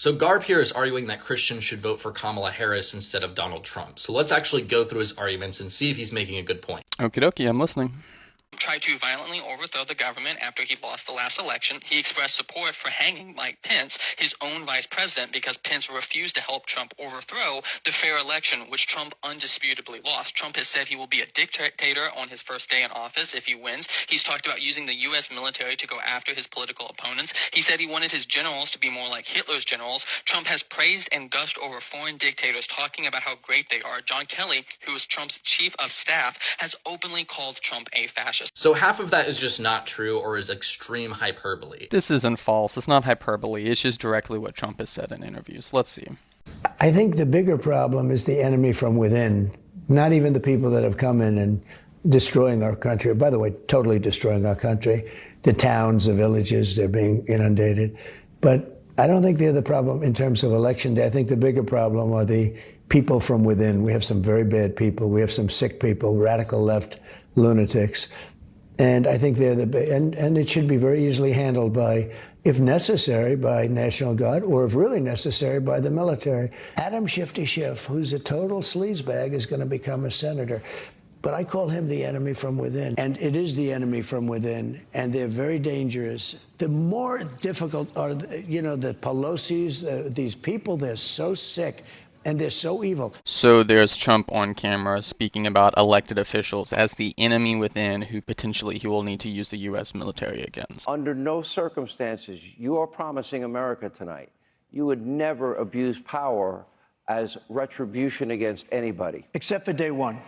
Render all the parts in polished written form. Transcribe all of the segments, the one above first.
So Garb here is arguing that Christians should vote for Kamala Harris instead of Donald Trump. So let's actually go through his arguments and see if he's making a good point. Okie dokie, I'm listening. Tried to violently overthrow the government after he lost the last election. He expressed support for hanging Mike Pence, his own vice president, because Pence refused to help Trump overthrow the fair election, which Trump undisputably lost. Trump has said he will be a dictator on his first day in office if he wins. He's talked about using the U.S. military to go after his political opponents. He said he wanted his generals to be more like Hitler's generals. Trump has praised and gushed over foreign dictators, talking about how great they are. John Kelly, who is Trump's chief of staff, has openly called Trump a fascist. So half of that is just not true or is extreme hyperbole. This isn't false. It's not hyperbole. It's just directly what Trump has said in interviews. Let's see. I think the bigger problem is the enemy from within, not even the people that have come in and destroying our country. By the way, totally destroying our country. The towns, the villages, they're being inundated. But I don't think they're the problem in terms of election day. I think the bigger problem are the people from within. We have some very bad people. We have some sick people, radical left lunatics. And I think they're and it should be very easily handled by, if necessary, by National Guard, or if really necessary, by the military. Adam Shifty Schiff, who's a total sleazebag, is going to become a senator. But I call him the enemy from within. And it is the enemy from within, and they're very dangerous. The more difficult are, the Pelosi's, these people, they're so sick. And they're so evil. So there's Trump on camera speaking about elected officials as the enemy within who potentially he will need to use the U.S. military against. Under no circumstances, you are promising America tonight, you would never abuse power as retribution against anybody. Except for day one.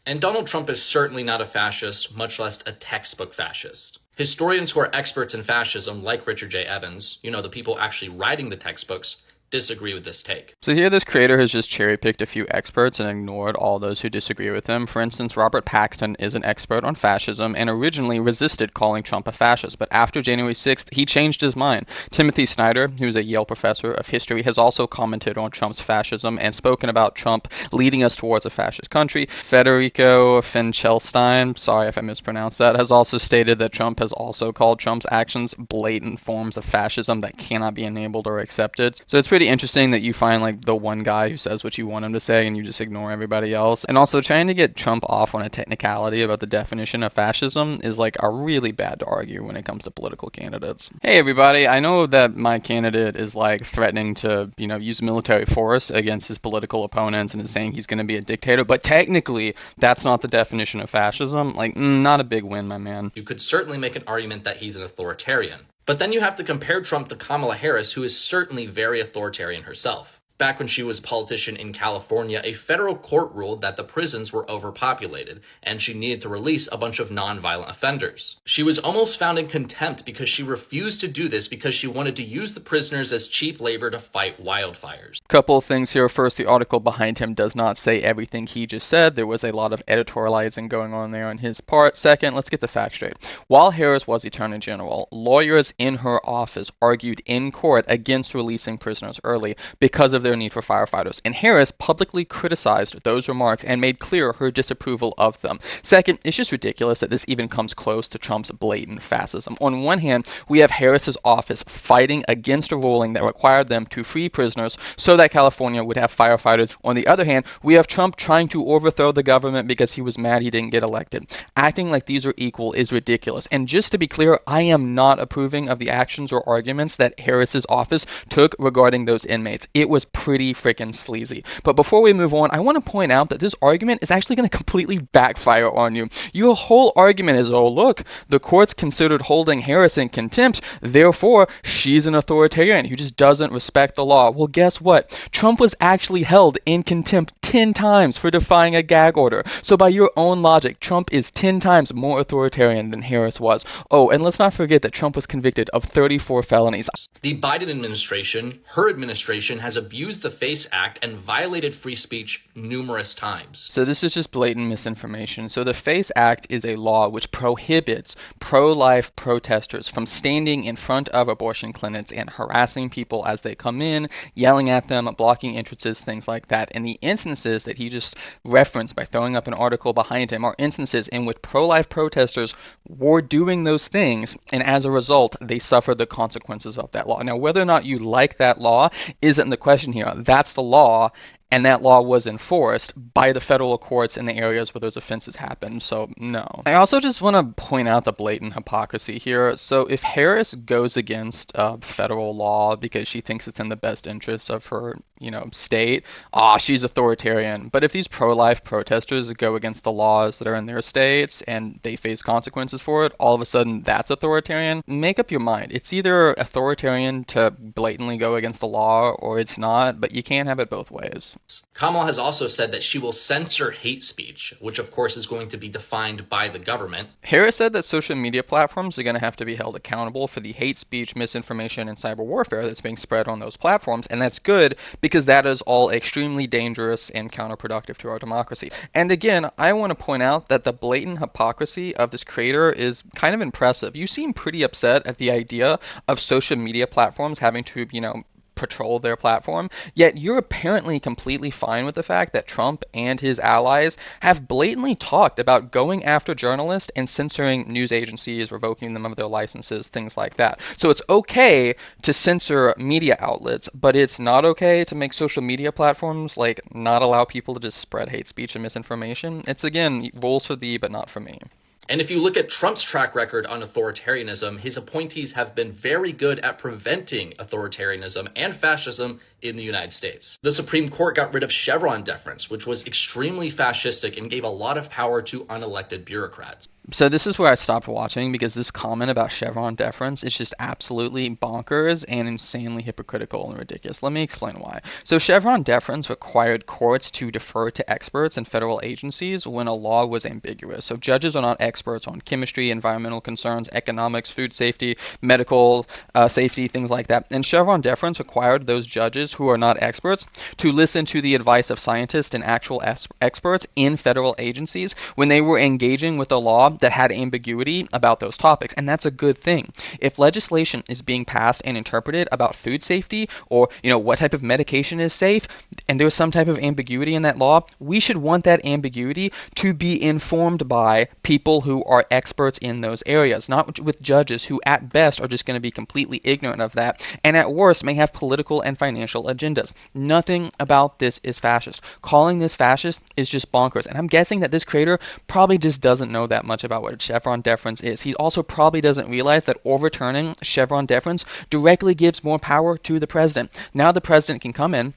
And Donald Trump is certainly not a fascist, much less a textbook fascist. Historians who are experts in fascism, like Richard J. Evans, the people actually writing the textbooks, disagree with this take. So here this creator has just cherry-picked a few experts and ignored all those who disagree with him. For instance, Robert Paxton is an expert on fascism and originally resisted calling Trump a fascist, but after January 6th, he changed his mind. Timothy Snyder, who's a Yale professor of history, has also commented on Trump's fascism and spoken about Trump leading us towards a fascist country. Federico Finkelstein, sorry if I mispronounced that, has also stated that Trump has also called Trump's actions blatant forms of fascism that cannot be enabled or accepted. So it's pretty interesting that you find like the one guy who says what you want him to say and you just ignore everybody else. And also trying to get Trump off on a technicality about the definition of fascism is like a really bad to argue when it comes to political candidates. Hey everybody, I know that my candidate is like threatening to, use military force against his political opponents and is saying he's going to be a dictator, but technically that's not the definition of fascism. Like, not a big win, my man. You could certainly make an argument that he's an authoritarian. But then you have to compare Trump to Kamala Harris, who is certainly very authoritarian herself. Back when she was a politician in California, a federal court ruled that the prisons were overpopulated, and she needed to release a bunch of non-violent offenders. She was almost found in contempt because she refused to do this because she wanted to use the prisoners as cheap labor to fight wildfires. Couple of things here. First, the article behind him does not say everything he just said. There was a lot of editorializing going on there on his part. Second, let's get the facts straight. While Harris was Attorney General, lawyers in her office argued in court against releasing prisoners early because of their need for firefighters, and Harris publicly criticized those remarks and made clear her disapproval of them. Second, it's just ridiculous that this even comes close to Trump's blatant fascism. On one hand, we have Harris's office fighting against a ruling that required them to free prisoners so that California would have firefighters. On the other hand, we have Trump trying to overthrow the government because he was mad he didn't get elected. Acting like these are equal is ridiculous. And just to be clear, I am not approving of the actions or arguments that Harris's office took regarding those inmates. It was pretty freaking sleazy. But before we move on, I want to point out that this argument is actually going to completely backfire on you. Your whole argument is, oh look, the courts considered holding Harris in contempt, therefore she's an authoritarian who just doesn't respect the law. Well, guess what? Trump was actually held in contempt 10 times for defying a gag order. So by your own logic, Trump is 10 times more authoritarian than Harris was. Oh, and let's not forget that Trump was convicted of 34 felonies. The Biden administration, her administration, has abused used the FACE Act and violated free speech numerous times. So this is just blatant misinformation. So the FACE Act is a law which prohibits pro-life protesters from standing in front of abortion clinics and harassing people as they come in, yelling at them, blocking entrances, things like that. And the instances that he just referenced by throwing up an article behind him are instances in which pro-life protesters were doing those things, and as a result, they suffered the consequences of that law. Now, whether or not you like that law isn't the question here. That's the law, and that law was enforced by the federal courts in the areas where those offenses happened, so no. I also just want to point out the blatant hypocrisy here. So if Harris goes against federal law because she thinks it's in the best interest of her, state, she's authoritarian. But if these pro-life protesters go against the laws that are in their states and they face consequences for it, all of a sudden that's authoritarian. Make up your mind. It's either authoritarian to blatantly go against the law or it's not, but you can't have it both ways. Kamala has also said that she will censor hate speech, which of course is going to be defined by the government. Harris said that social media platforms are going to have to be held accountable for the hate speech, misinformation, and cyber warfare that's being spread on those platforms, and that's good because that is all extremely dangerous and counterproductive to our democracy. And again, I want to point out that the blatant hypocrisy of this creator is kind of impressive. You seem pretty upset at the idea of social media platforms having to, patrol their platform, yet you're apparently completely fine with the fact that Trump and his allies have blatantly talked about going after journalists and censoring news agencies, revoking them of their licenses, things like that. So it's okay to censor media outlets, but it's not okay to make social media platforms not allow people to just spread hate speech and misinformation. It's again, rules for thee, but not for me. And if you look at Trump's track record on authoritarianism, his appointees have been very good at preventing authoritarianism and fascism in the United States. The Supreme Court got rid of Chevron deference, which was extremely fascistic and gave a lot of power to unelected bureaucrats. So this is where I stopped watching because this comment about Chevron deference is just absolutely bonkers and insanely hypocritical and ridiculous. Let me explain why. So Chevron deference required courts to defer to experts in federal agencies when a law was ambiguous. So judges are not experts on chemistry, environmental concerns, economics, food safety, medical safety, things like that. And Chevron deference required those judges who are not experts to listen to the advice of scientists and actual experts in federal agencies when they were engaging with a law that had ambiguity about those topics, and that's a good thing. If legislation is being passed and interpreted about food safety or what type of medication is safe, and there's some type of ambiguity in that law, we should want that ambiguity to be informed by people who are experts in those areas, not with judges who at best are just going to be completely ignorant of that, and at worst may have political and financial agendas. Nothing about this is fascist. Calling this fascist is just bonkers, and I'm guessing that this creator probably just doesn't know that much about what Chevron deference is. He also probably doesn't realize that overturning Chevron deference directly gives more power to the president. Now the president can come in,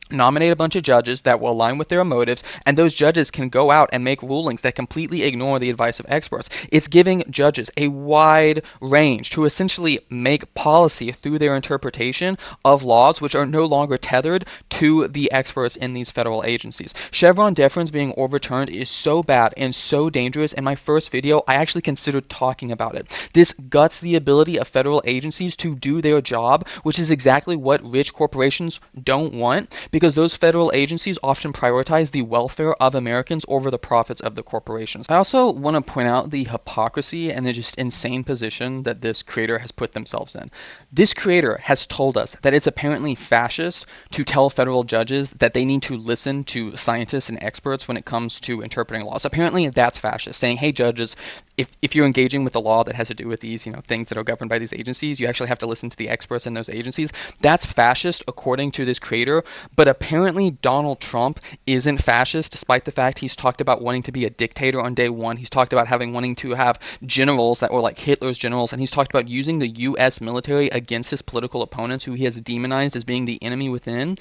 nominate a bunch of judges that will align with their motives, and those judges can go out and make rulings that completely ignore the advice of experts. It's giving judges a wide range to essentially make policy through their interpretation of laws which are no longer tethered to the experts in these federal agencies. Chevron deference being overturned is so bad and so dangerous. In my first video, I actually considered talking about it. This guts the ability of federal agencies to do their job, which is exactly what rich corporations don't want, because those federal agencies often prioritize the welfare of Americans over the profits of the corporations. I also want to point out the hypocrisy and the just insane position that this creator has put themselves in. This creator has told us that it's apparently fascist to tell federal judges that they need to listen to scientists and experts when it comes to interpreting laws. Apparently that's fascist, saying, hey judges, if you're engaging with a law that has to do with these, things that are governed by these agencies, you actually have to listen to the experts in those agencies. That's fascist according to this creator, but apparently Donald Trump isn't fascist, despite the fact he's talked about wanting to be a dictator on day one. He's talked about wanting to have generals that were like Hitler's generals, and he's talked about using the U.S. military against his political opponents, who he has demonized as being the enemy within.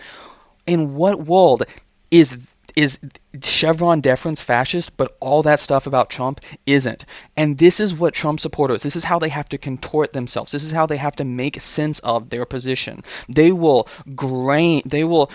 In what world is Chevron deference fascist, but all that stuff about Trump isn't? And this is what Trump supporters, this is how they have to contort themselves. This is how they have to make sense of their position. They will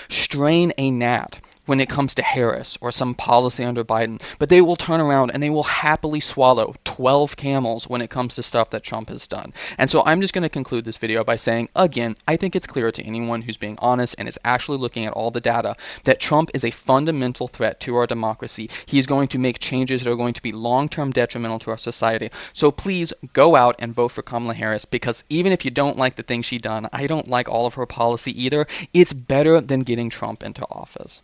strain a gnat when it comes to Harris or some policy under Biden, but they will turn around and they will happily swallow 12 camels when it comes to stuff that Trump has done. And so I'm just going to conclude this video by saying, again, I think it's clear to anyone who's being honest and is actually looking at all the data that Trump is a fundamental threat to our democracy. He's going to make changes that are going to be long-term detrimental to our society. So please go out and vote for Kamala Harris, because even if you don't like the things she's done, I don't like all of her policy either. It's better than getting Trump into office.